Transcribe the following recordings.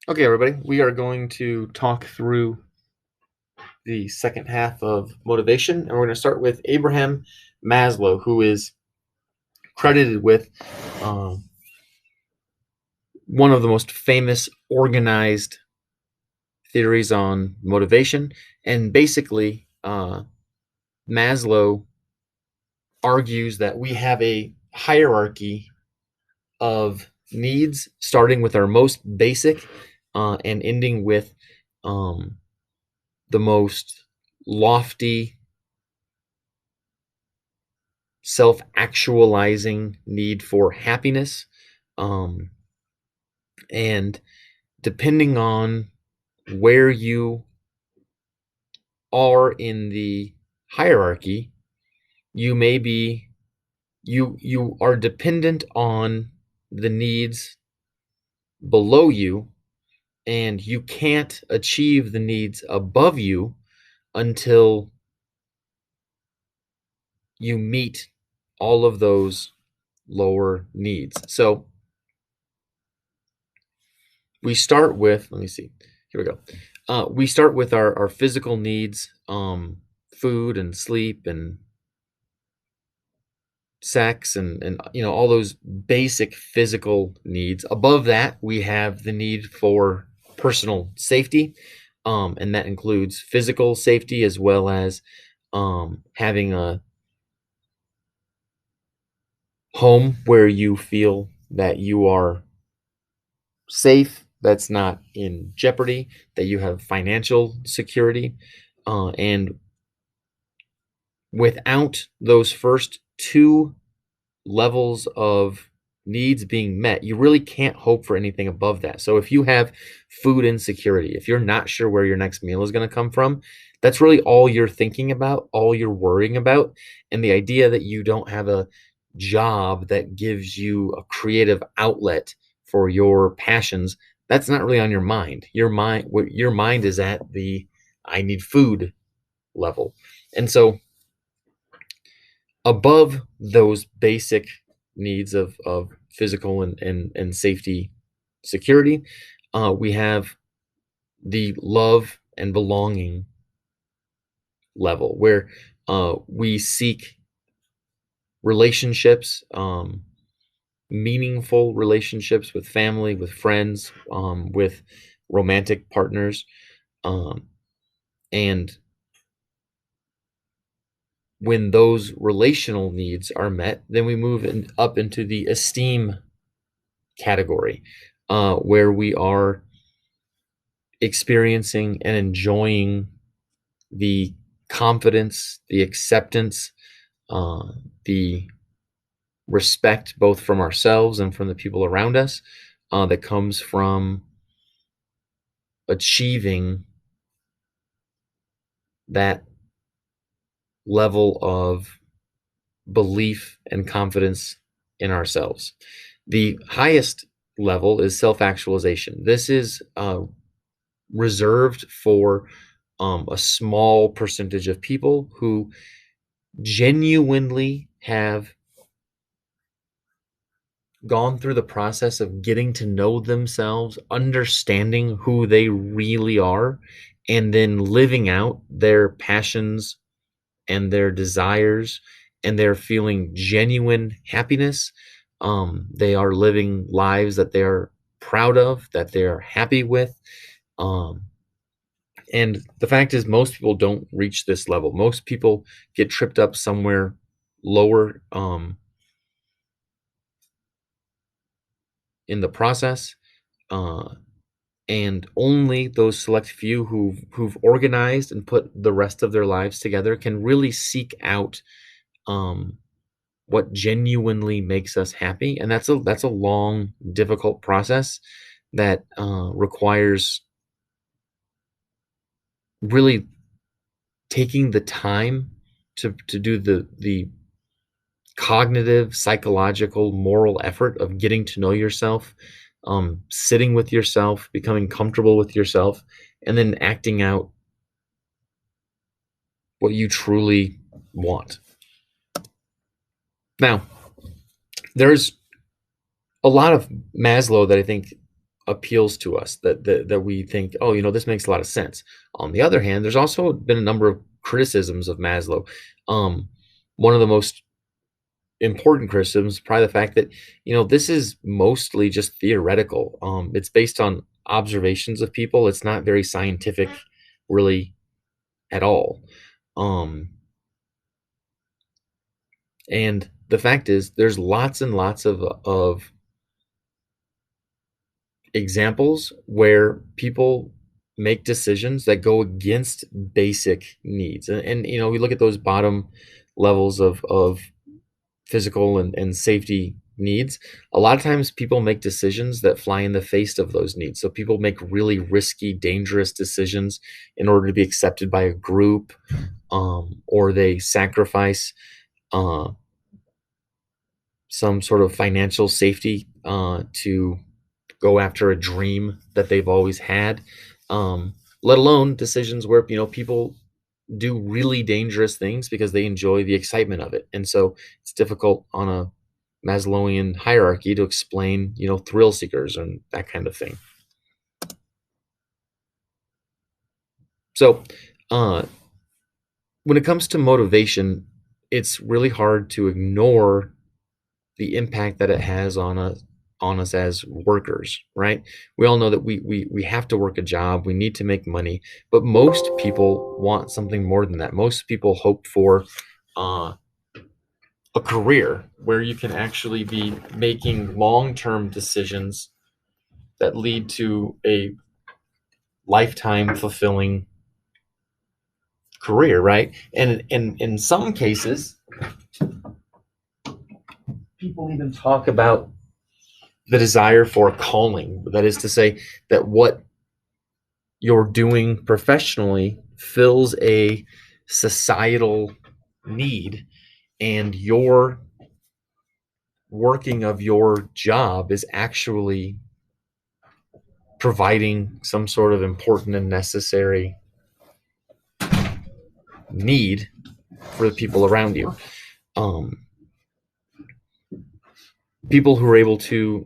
Okay, everybody, we are going to talk through the second half of motivation, and we're going to start with Abraham Maslow, who is credited with um, one of the most famous organized theories on motivation. And basically, Maslow argues that we have a hierarchy of needs, starting with our most basic and ending with um, the most lofty self-actualizing need for happiness. Um, and depending on where you are in the hierarchy, you may be you are dependent on the needs below you, and you can't achieve the needs above you until you meet all of those lower needs. So we start with, let me see, here we go. We start with our physical needs, food and sleep and sex and all those basic physical needs. Above that, we have the need for personal safety, and that includes physical safety as well as having a home where you feel that you are safe, that's not in jeopardy, that you have financial security. And without those first two levels of needs being met, you really can't hope for anything above that. So if you have food insecurity, if you're not sure where your next meal is going to come from, that's really all you're thinking about, all you're worrying about. And the idea that you don't have a job that gives you a creative outlet for your passions, that's not really on your mind. Your mind is at the I need food level. And so above those basic needs of physical and safety security, we have the love and belonging level where we seek relationships, meaningful relationships with family, with friends, with romantic partners. Um, and when those relational needs are met, then we move up into the esteem category, where we are experiencing and enjoying the confidence, the acceptance, uh, the respect, both from ourselves and from the people around us, that comes from achieving that level of belief and confidence in ourselves. The highest level is self actualization. This is reserved for a small percentage of people who genuinely have gone through the process of getting to know themselves, understanding who they really are, and then living out their passions and their desires, and they're feeling genuine happiness. They are living lives that they are proud of, that they are happy with. Um, And the fact is, most people don't reach this level. Most people get tripped up somewhere lower in the process, uh, and only those select few who've organized and put the rest of their lives together can really seek out um, what genuinely makes us happy. And that's a long, difficult process that requires really taking the time to do the cognitive, psychological, moral effort of getting to know yourself, sitting with yourself, becoming comfortable with yourself, and then acting out what you truly want. Now, there's a lot of Maslow that I think appeals to us, that we think, oh, this makes a lot of sense. On the other hand, there's also been a number of criticisms of Maslow. Um, One of the most important criticisms, probably the fact that this is mostly just theoretical. It's based on observations of people. It's not very scientific, really, at all. Um, and the fact is, there's lots and lots of examples where people make decisions that go against basic needs. And we look at those bottom levels of physical and safety needs. A lot of times people make decisions that fly in the face of those needs. So people make really risky, dangerous decisions in order to be accepted by a group, or they sacrifice uh, some sort of financial safety to go after a dream that they've always had. Let alone decisions where people do really dangerous things because they enjoy the excitement of it. And so it's difficult on a Maslowian hierarchy to explain, thrill seekers and that kind of thing. So, uh, when it comes to motivation, it's really hard to ignore the impact that it has on us as workers, right? We all know that we have to work a job, we need to make money, but most people want something more than that. Most people hope for uh, a career where you can actually be making long-term decisions that lead to a lifetime fulfilling career, right? And in some cases, people even talk about the desire for a calling. That is to say, that what you're doing professionally fills a societal need, and your working of your job is actually providing some sort of important and necessary need for the people around you. Um, People who are able to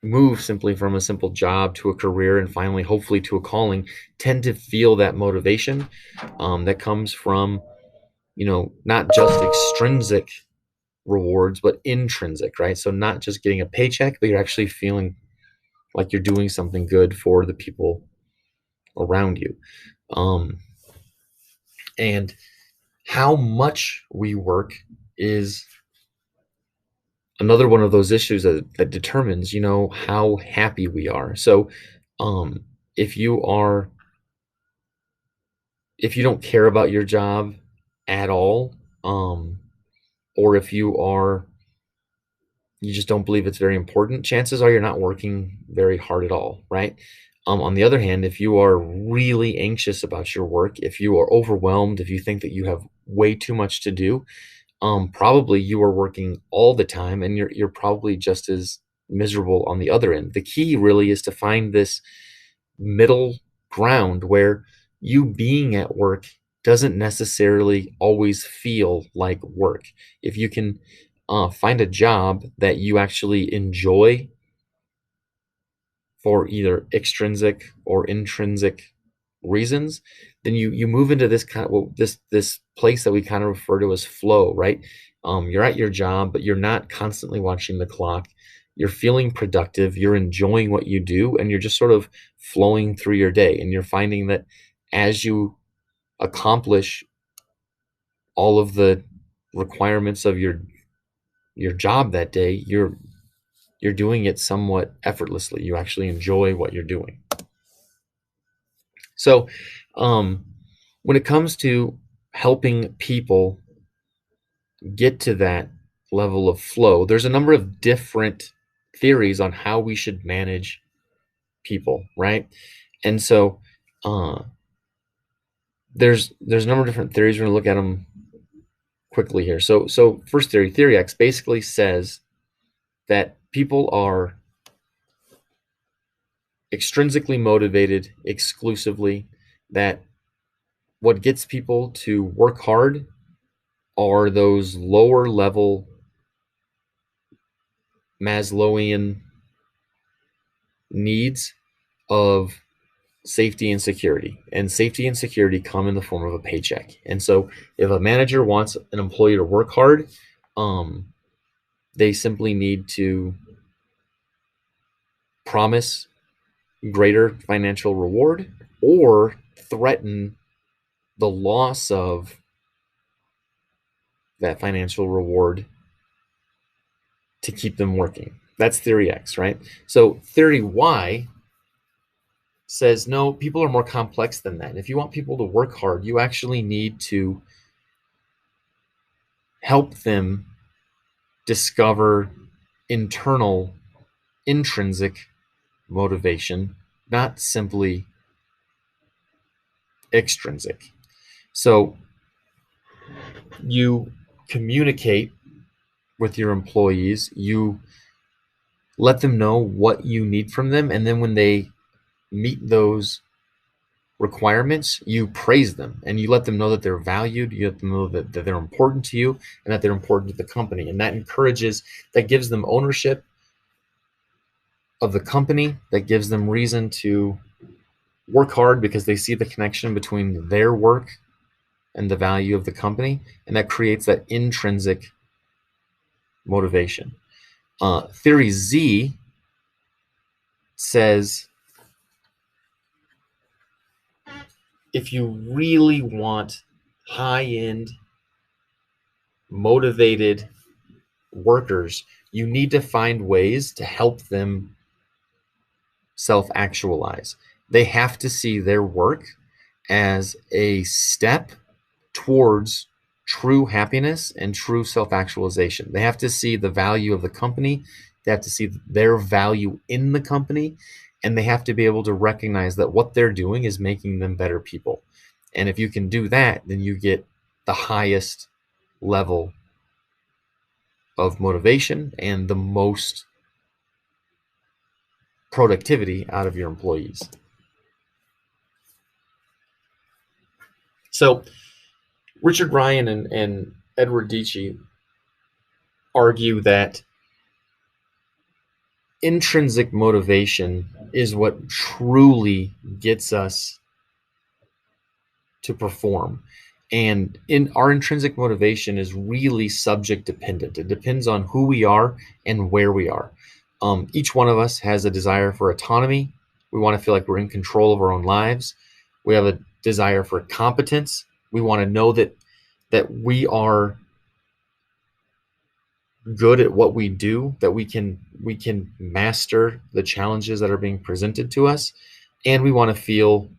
move simply from a simple job to a career and finally, hopefully, to a calling tend to feel that motivation that comes from, not just extrinsic rewards, but intrinsic, right? So, not just getting a paycheck, but you're actually feeling like you're doing something good for the people around you. Um, and how much we work is another one of those issues that determines, how happy we are. So, um, if you are if you don't care about your job at all, or if you just don't believe it's very important, chances are you're not working very hard at all, right? On the other hand, if you are really anxious about your work, if you are overwhelmed, if you think that you have way too much to do, probably you are working all the time, and you're probably just as miserable on the other end. The key really is to find this middle ground where you being at work doesn't necessarily always feel like work. If you can find a job that you actually enjoy for either extrinsic or intrinsic reasons, then you move into this kind of, well, this place that we kind of refer to as flow, right? You're at your job, but you're not constantly watching the clock. You're feeling productive, you're enjoying what you do, and you're just sort of flowing through your day. And you're finding that as you accomplish all of the requirements of your job that day, you're doing it somewhat effortlessly. You actually enjoy what you're doing. So, um, when it comes to helping people get to that level of flow, there's a number of different theories on how we should manage people, right? And so, uh, there's a number of different theories. We're gonna look at them quickly here. So first theory, Theory X, basically says that people are extrinsically motivated exclusively, that what gets people to work hard are those lower level Maslowian needs of safety and security, and safety and security come in the form of a paycheck. And so if a manager wants an employee to work hard, they simply need to promise greater financial reward or threaten the loss of that financial reward to keep them working. That's theory X, right? So theory Y says, no, people are more complex than that. If you want people to work hard, you actually need to help them discover internal, intrinsic motivation, not simply extrinsic. So you communicate with your employees, you let them know what you need from them, and then when they meet those requirements, you praise them and you let them know that they're valued, you let them know that they're important to you and that they're important to the company. And that gives them ownership of the company, that gives them reason to work hard because they see the connection between their work and the value of the company, and that creates that intrinsic motivation. Theory Z says, if you really want high-end, motivated workers, you need to find ways to help them self-actualize. They have to see their work as a step towards true happiness and true self-actualization. They have to see the value of the company. They have to see their value in the company, and they have to be able to recognize that what they're doing is making them better people. And if you can do that, then you get the highest level of motivation and the most productivity out of your employees. So Richard Ryan and Edward Deci argue that intrinsic motivation is what truly gets us to perform. And in our intrinsic motivation is really subject dependent. It depends on who we are and where we are. Each one of us has a desire for autonomy. We want to feel like we're in control of our own lives. We have a desire for competence. We want to know that we are good at what we do, that we can master the challenges that are being presented to us, and we want to feel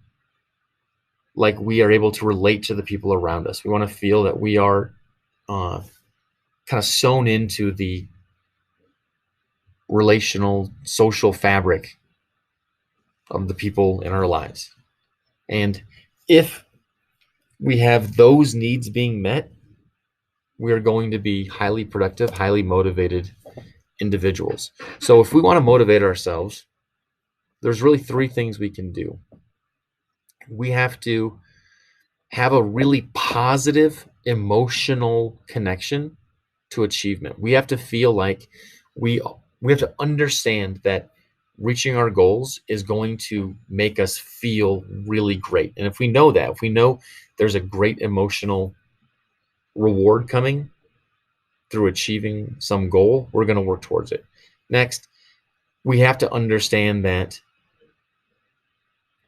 like we are able to relate to the people around us. We want to feel that we are kind of sewn into the relational, social fabric of the people in our lives. And if we have those needs being met, we are going to be highly productive, highly motivated individuals. So if we want to motivate ourselves, there's really three things we can do. We have to have a really positive emotional connection to achievement. We have to feel like we have to understand that reaching our goals is going to make us feel really great. And if we know that, if we know there's a great emotional reward coming through achieving some goal, we're going to work towards it. Next, we have to understand that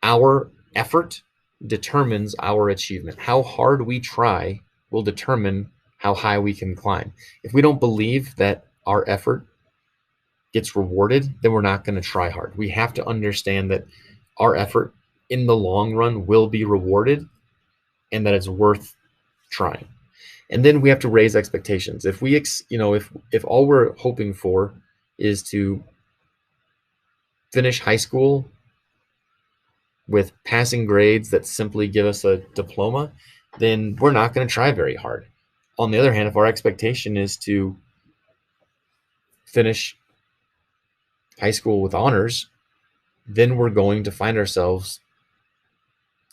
our effort determines our achievement. How hard we try will determine how high we can climb. If we don't believe that our effort gets rewarded, then we're not going to try hard. We have to understand that our effort in the long run will be rewarded and that it's worth trying. And then we have to raise expectations. If we, if all we're hoping for is to finish high school with passing grades that simply give us a diploma, then we're not going to try very hard. On the other hand, if our expectation is to finish high school with honors, then we're going to find ourselves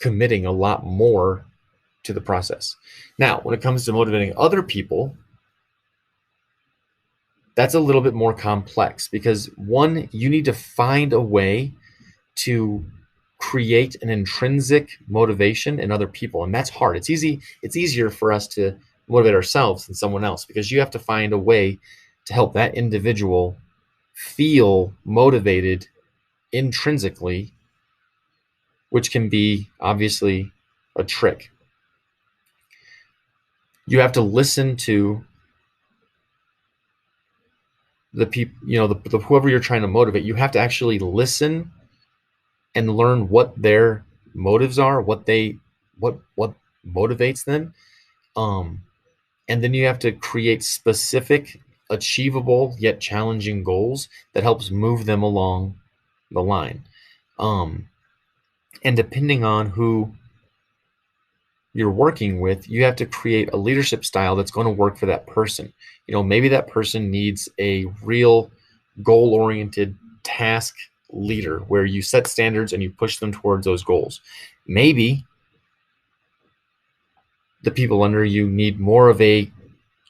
committing a lot more to the process. Now, when it comes to motivating other people, that's a little bit more complex because one, you need to find a way to create an intrinsic motivation in other people, and that's hard. It's easier for us to motivate ourselves than someone else, because you have to find a way to help that individual feel motivated intrinsically, which can be obviously a trick. You have to listen to the people, the whoever you're trying to motivate. You have to actually listen and learn what their motives are, what motivates them. And then you have to create specific, achievable yet challenging goals that helps move them along the line. And depending on who you're working with, you have to create a leadership style that's going to work for that person. Maybe that person needs a real goal-oriented task leader where you set standards and you push them towards those goals. Maybe the people under you need more of a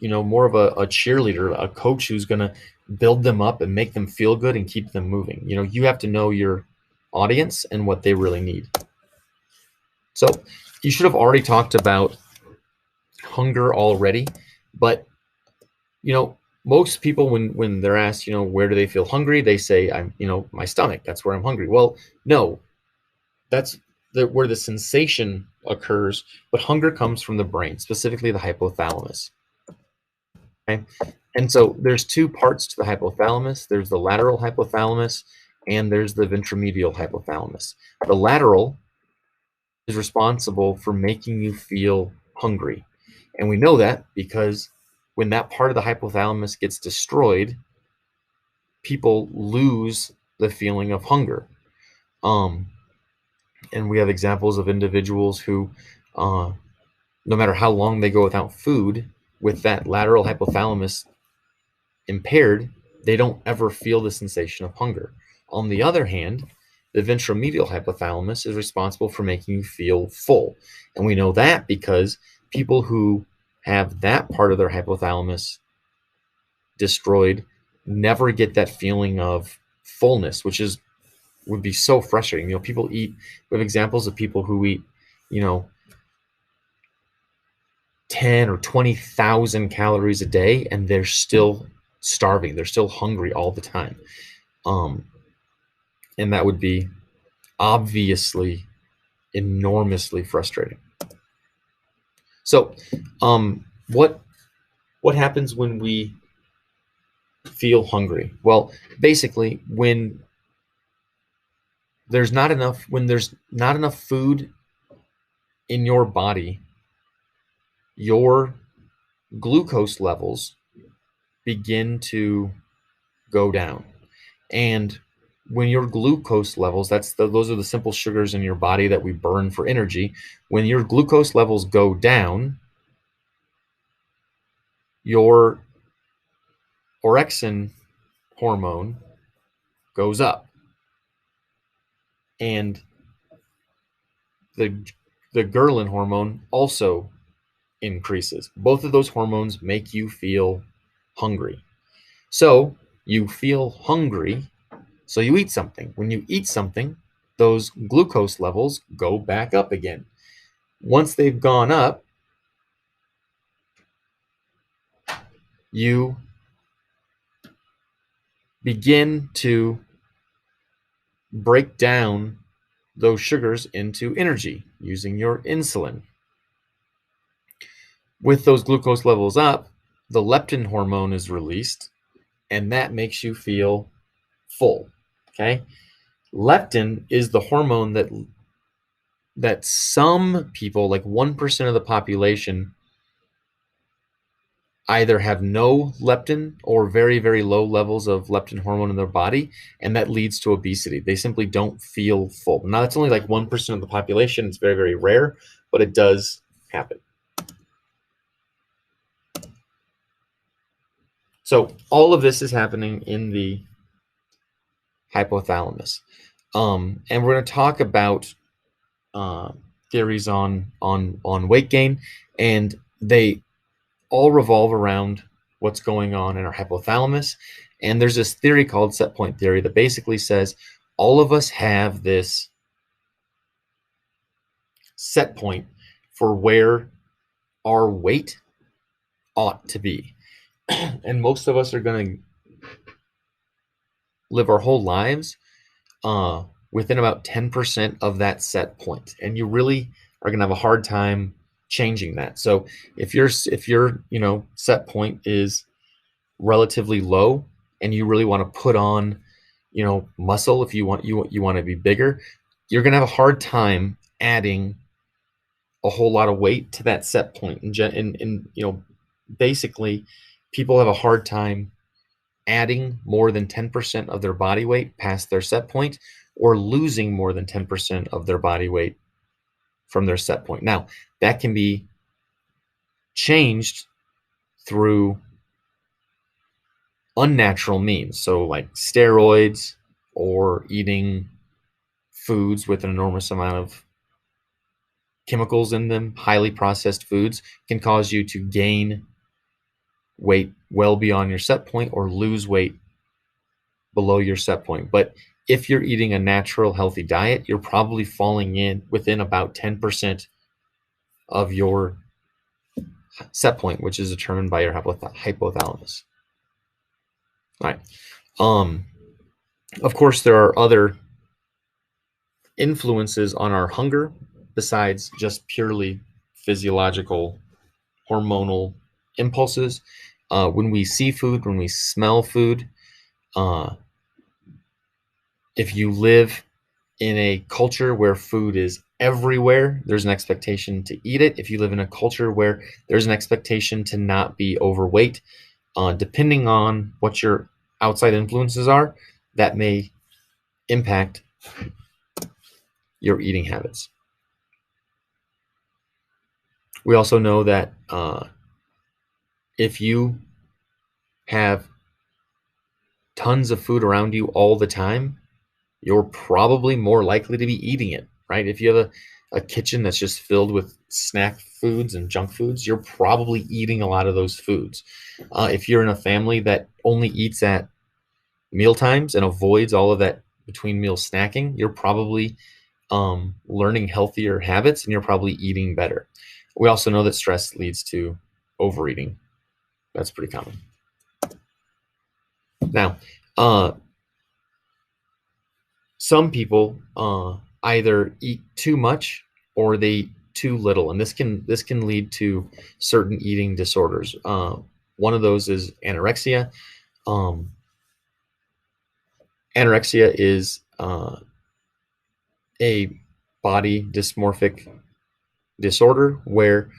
cheerleader, a coach who's going to build them up and make them feel good and keep them moving. You have to know your audience and what they really need. So you should have already talked about hunger already, but most people, when they're asked, where do they feel hungry, they say, I'm, my stomach, that's where I'm hungry. Well, no, that's where the sensation occurs, but hunger comes from the brain, specifically the hypothalamus. Okay? And so there's two parts to the hypothalamus. There's the lateral hypothalamus and there's the ventromedial hypothalamus. The lateral is responsible for making you feel hungry. And we know that because when that part of the hypothalamus gets destroyed, people lose the feeling of hunger. And we have examples of individuals who, no matter how long they go without food, with that lateral hypothalamus impaired, they don't ever feel the sensation of hunger. On the other hand, the ventromedial hypothalamus is responsible for making you feel full. And we know that because people who have that part of their hypothalamus destroyed never get that feeling of fullness, which would be so frustrating. People eat, we have examples of people who eat, 10 or 20,000 calories a day, and they're still starving. They're still hungry all the time. And that would be obviously enormously frustrating. So, what happens when we feel hungry? Well, basically, when there's not enough food in your body, your glucose levels begin to go down. And when your glucose levels, those are the simple sugars in your body that we burn for energy. When your glucose levels go down, your orexin hormone goes up, and the ghrelin hormone also increases. Both of those hormones make you feel hungry. So you feel hungry, so you eat something. When you eat something, those glucose levels go back up again. Once they've gone up, you begin to break down those sugars into energy using your insulin. With those glucose levels up, the leptin hormone is released, and that makes you feel full. Okay? Leptin is the hormone that some people, like 1% of the population, either have no leptin or very, very low levels of leptin hormone in their body, and that leads to obesity. They simply don't feel full. Now, that's only like 1% of the population. It's very, very rare, but it does happen. So all of this is happening in the hypothalamus. And we're going to talk about theories on weight gain, and they all revolve around what's going on in our hypothalamus. And there's this theory called set point theory that basically says all of us have this set point for where our weight ought to be. And most of us are going to live our whole lives within about 10% of that set point. And you really are going to have a hard time changing that. So if your set point is relatively low and you really want to put on muscle, if you want to be bigger, you're going to have a hard time adding a whole lot of weight to that set point. And basically people have a hard time adding more than 10% of their body weight past their set point, or losing more than 10% of their body weight from their set point. Now, that can be changed through unnatural means. So like steroids or eating foods with an enormous amount of chemicals in them, highly processed foods, can cause you to gain weight well beyond your set point or lose weight below your set point. But if you're eating a natural, healthy diet, you're probably falling in within about 10% of your set point, which is determined by your hypothalamus. All right. Of course, there are other influences on our hunger besides just purely physiological, hormonal impulses. When we see food, when we smell food, if you live in a culture where food is everywhere, there's an expectation to eat it. If you live in a culture where there's an expectation to not be overweight, depending on what your outside influences are, that may impact your eating habits. We also know that if you have tons of food around you all the time, you're probably more likely to be eating it, right? If you have a kitchen that's just filled with snack foods and junk foods, you're probably eating a lot of those foods. If you're in a family that only eats at meal times and avoids all of that between meal snacking, you're probably learning healthier habits and you're probably eating better. We also know that stress leads to overeating. That's pretty common. Now, some people either eat too much or they eat too little, and this can lead to certain eating disorders. One of those is anorexia. Anorexia is a body dysmorphic disorder where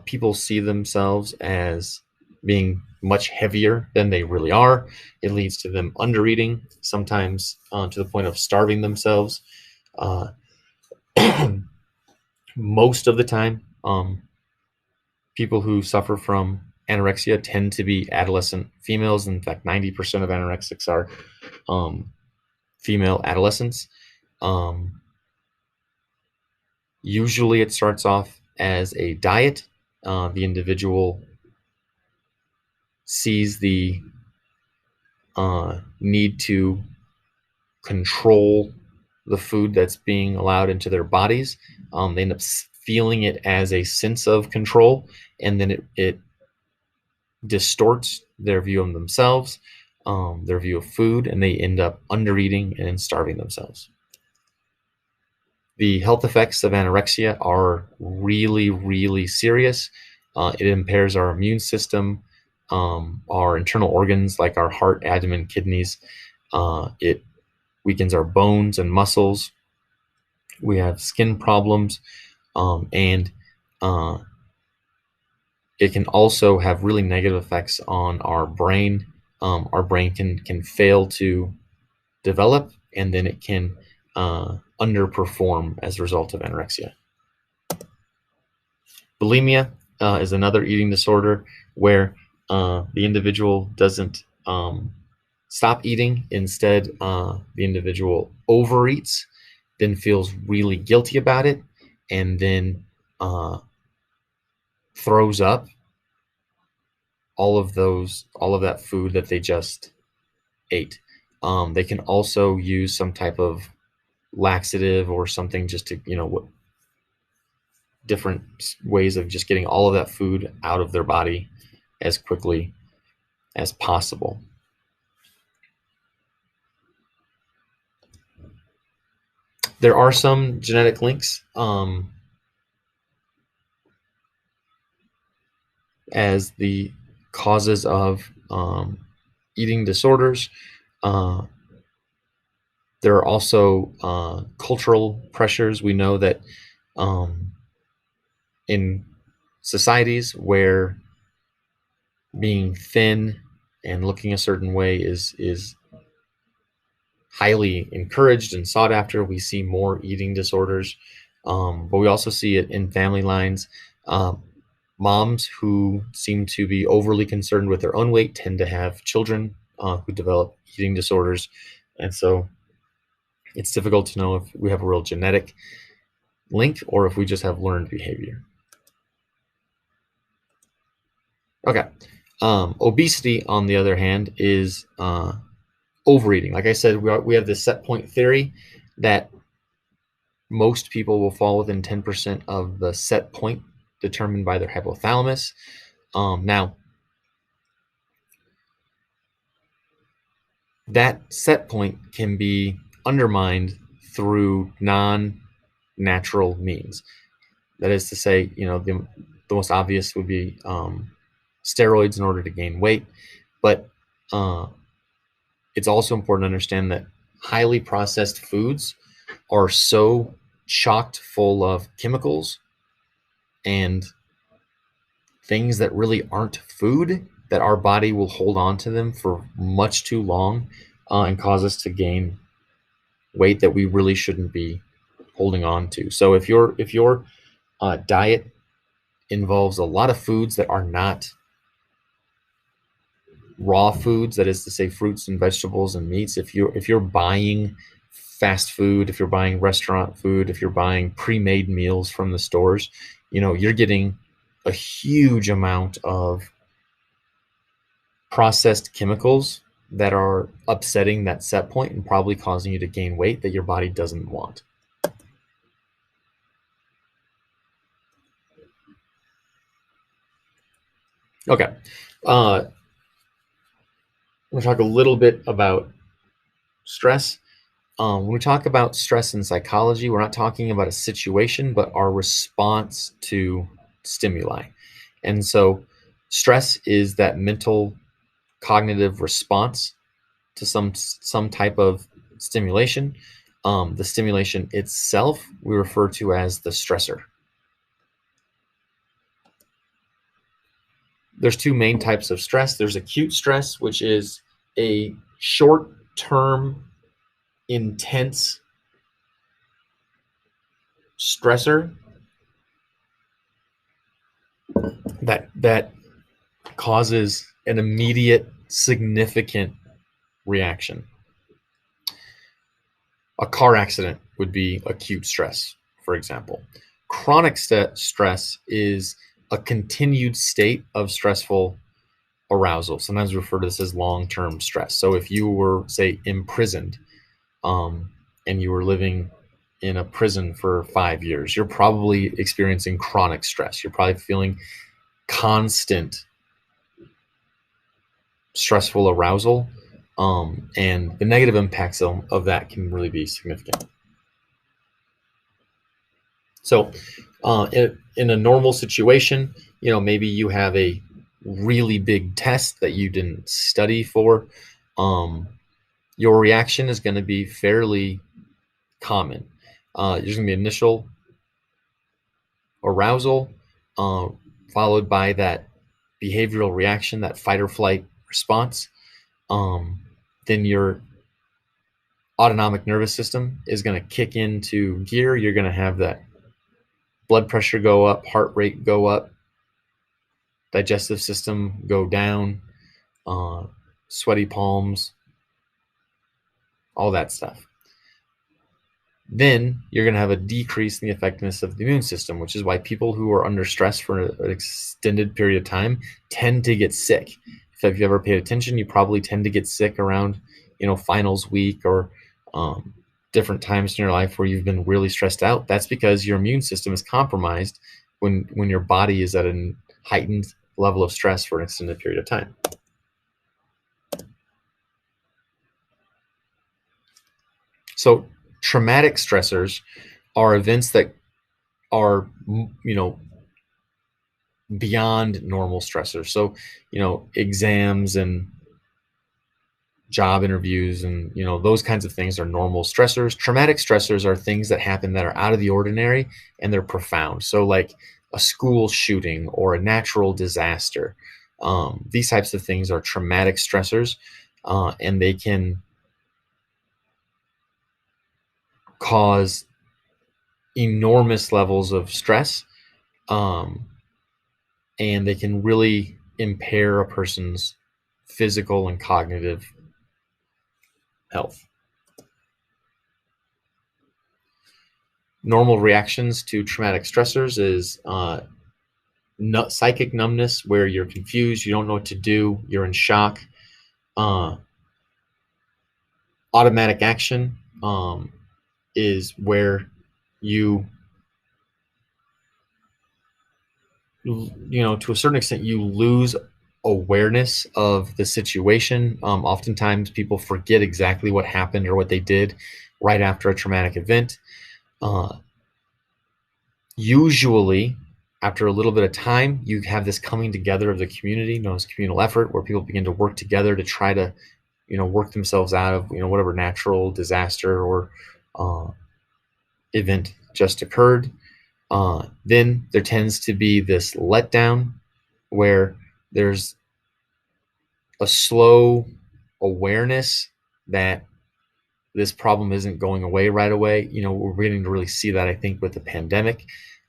people see themselves as being much heavier than they really are. It leads to them undereating, sometimes to the point of starving themselves. Most of the time, people who suffer from anorexia tend to be adolescent females. In fact, 90% of anorexics are female adolescents. Usually it starts off as a diet. The individual sees the need to control the food that's being allowed into their bodies. They end up feeling it as a sense of control, and then it distorts their view of themselves, their view of food, and they end up undereating and starving themselves. The health effects of anorexia are really, really serious. It impairs our immune system, our internal organs like our heart, abdomen, kidneys. It weakens our bones and muscles. We have skin problems, and it can also have really negative effects on our brain. Our brain can fail to develop, and then it can underperform as a result of anorexia. Bulimia is another eating disorder where the individual doesn't stop eating. Instead, the individual overeats, then feels really guilty about it, and then throws up all of that food that they just ate. They can also use some type of laxative or something just to, different ways of just getting all of that food out of their body as quickly as possible. There are some genetic links as the causes of eating disorders. There are also cultural pressures. We know that in societies where being thin and looking a certain way is highly encouraged and sought after, we see more eating disorders. But we also see it in family lines. Moms who seem to be overly concerned with their own weight tend to have children who develop eating disorders. And so it's difficult to know if we have a real genetic link or if we just have learned behavior. Okay. Obesity, on the other hand, is overeating. Like I said, we have this set point theory that most people will fall within 10% of the set point determined by their hypothalamus. Now, that set point can be undermined through non-natural means. That is to say, the most obvious would be steroids in order to gain weight. But it's also important to understand that highly processed foods are so chocked full of chemicals and things that really aren't food that our body will hold on to them for much too long and cause us to gain weight that we really shouldn't be holding on to. So if your diet involves a lot of foods that are not raw foods, that is to say fruits and vegetables and meats, if you're buying fast food, if you're buying restaurant food, if you're buying pre-made meals from the stores, you're getting a huge amount of processed chemicals that are upsetting that set point and probably causing you to gain weight that your body doesn't want. Okay. We'll talk a little bit about stress. When we talk about stress in psychology, we're not talking about a situation, but our response to stimuli. And so stress is that mental cognitive response to some type of stimulation. The stimulation itself we refer to as the stressor. There's two main types of stress. There's acute stress, which is a short-term, intense stressor that causes an immediate, significant reaction. A car accident would be acute stress, for example. Chronic stress is a continued state of stressful arousal. Sometimes we refer to this as long-term stress. So if you were, say, imprisoned and you were living in a prison for 5 years, you're probably experiencing chronic stress. You're probably feeling constant stressful arousal, and the negative impacts of that can really be significant. So in a normal situation, maybe you have a really big test that you didn't study for. Your reaction is going to be fairly common. There's going to be initial arousal, followed by that behavioral reaction, that fight or flight response. Then your autonomic nervous system is going to kick into gear. You're going to have that blood pressure go up, heart rate go up, digestive system go down, sweaty palms, all that stuff. Then you're going to have a decrease in the effectiveness of the immune system, which is why people who are under stress for an extended period of time tend to get sick. If you've ever paid attention, you probably tend to get sick around finals week or different times in your life where you've been really stressed out, that's because your immune system is compromised when your body is at a heightened level of stress for an extended period of time. So traumatic stressors are events that are, beyond normal stressors. So, exams and job interviews and, those kinds of things are normal stressors. Traumatic stressors are things that happen that are out of the ordinary and they're profound. So like a school shooting or a natural disaster. These types of things are traumatic stressors, and they can cause enormous levels of stress, and they can really impair a person's physical and cognitive health. Normal reactions to traumatic stressors is psychic numbness, where you're confused, you don't know what to do, you're in shock. Automatic action is where you to a certain extent you lose awareness of the situation. Oftentimes people forget exactly what happened or what they did right after a traumatic event. Usually after a little bit of time, you have this coming together of the community known as communal effort, where people begin to work together to try to work themselves out of whatever natural disaster or event just occurred. Then there tends to be this letdown where there's a slow awareness that this problem isn't going away right away. We're beginning to really see that, I think, with the pandemic.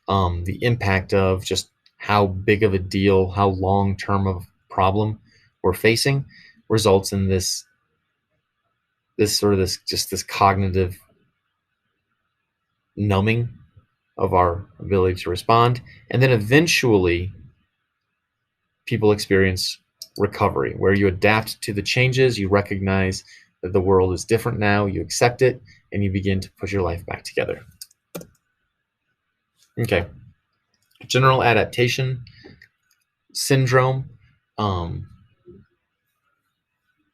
The impact of just how big of a deal, how long-term of a problem we're facing results in this cognitive numbing of our ability to respond. And then eventually people experience recovery, where you adapt to the changes, you recognize that the world is different now, you accept it, and you begin to put your life back together. Okay. General adaptation syndrome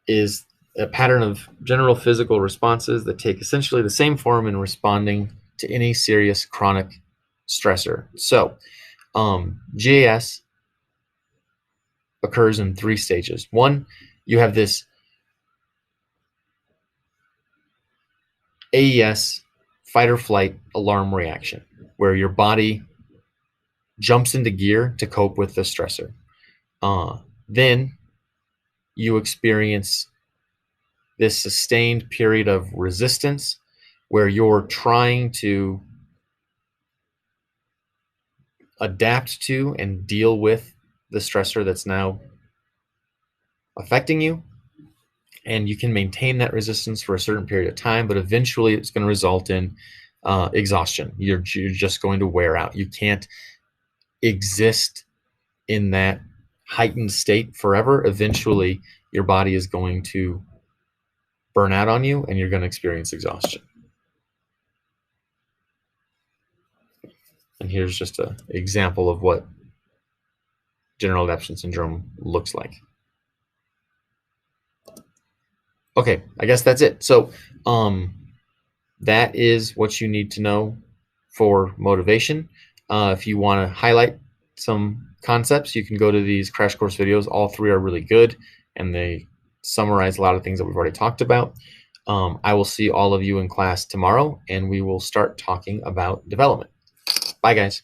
is a pattern of general physical responses that take essentially the same form in responding to any serious chronic stressor. So GAS occurs in 3 stages. One, you have this AES, fight or flight alarm reaction, where your body jumps into gear to cope with the stressor. Then you experience this sustained period of resistance, where you're trying to adapt to and deal with the stressor that's now affecting you. And you can maintain that resistance for a certain period of time, but eventually it's going to result in exhaustion. You're just going to wear out. You can't exist in that heightened state forever. Eventually your body is going to burn out on you and you're going to experience exhaustion. And here's just an example of what general adaptation syndrome looks like. Okay, I guess that's it. So that is what you need to know for motivation. If you want to highlight some concepts, you can go to these crash course videos. All 3 are really good, and they summarize a lot of things that we've already talked about. I will see all of you in class tomorrow, and we will start talking about development. Bye, guys.